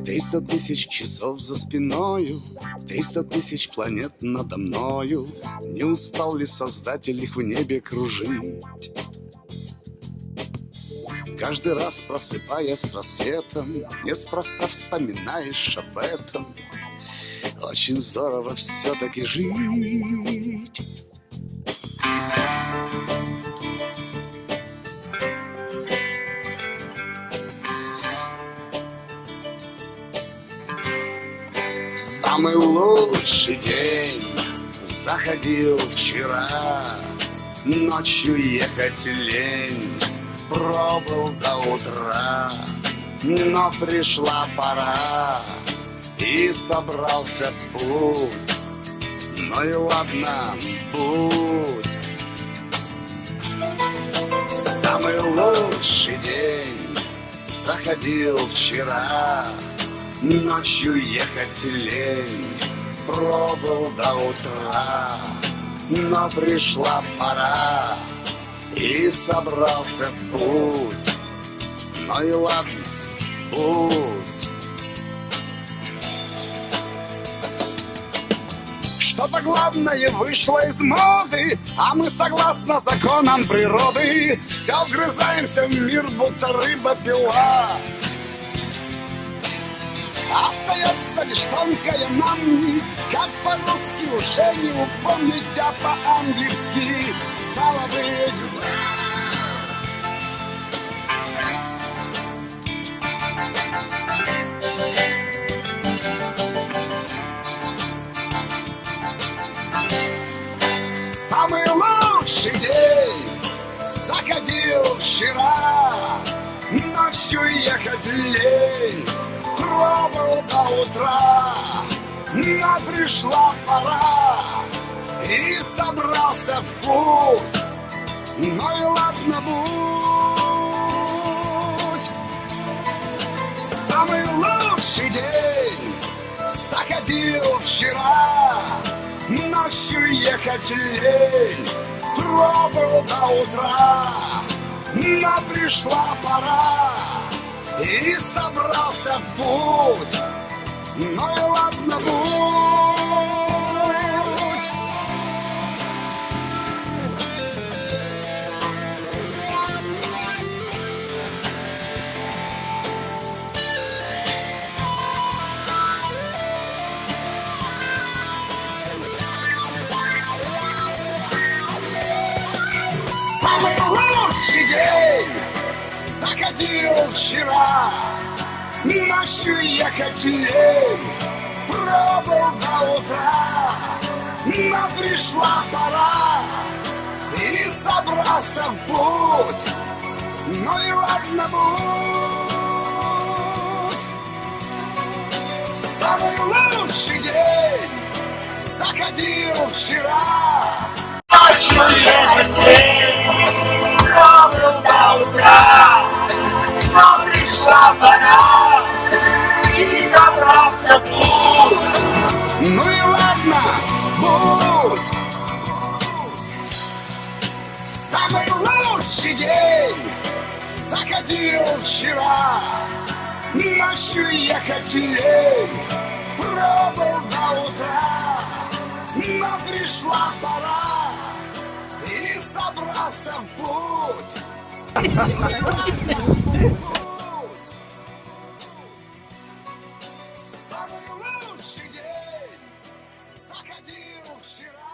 300 тысяч часов за спиною, 300 тысяч планет надо мною. Не устал ли Создатель их в небе кружить? Каждый раз, просыпаясь с рассветом, неспроста вспоминаешь об этом. Очень здорово все-таки жить. Самый лучший день заходил вчера. Ночью ехать лень, пробыл до утра. Но пришла пора, и собрался в путь. Ну и ладно, будь. Самый лучший день заходил вчера. Ночью ехать лень, пробыл до утра. Но пришла пора, и собрался в путь. Ну и ладно, будь. Что-то главное вышло из моды, а мы согласно законам природы все вгрызаемся в мир, будто рыба-пила. Остается лишь тонкая нам нить, как по-русски уже не упомнить, а по-английски стало быть. Самый лучший день заходил вчера. Ночью ехать лень, пробыл до утра. Но пришла пора, и собрался в путь. Ну и ладно, будь. Самый лучший день заходил вчера. Ночью ехать лень, пробыл до утра. Но пришла пора, и собрался в путь. Ну и ладно, будь. Самый лучший день заходил вчера. Ночью ехать лень, пробыл до утра. Но пришла пора, и собрался в путь. Ну и ладно, будь. Самый лучший день заходил вчера. Ночью ехать лень, пробыл до утра. Но пришла пора, и собрался в путь. Ну и ладно, будь. Самый лучший день заходил вчера. Ночью ехать лень, пробыл до утра. Но пришла пора, и собрался в путь. Самый лучший день заходил вчера.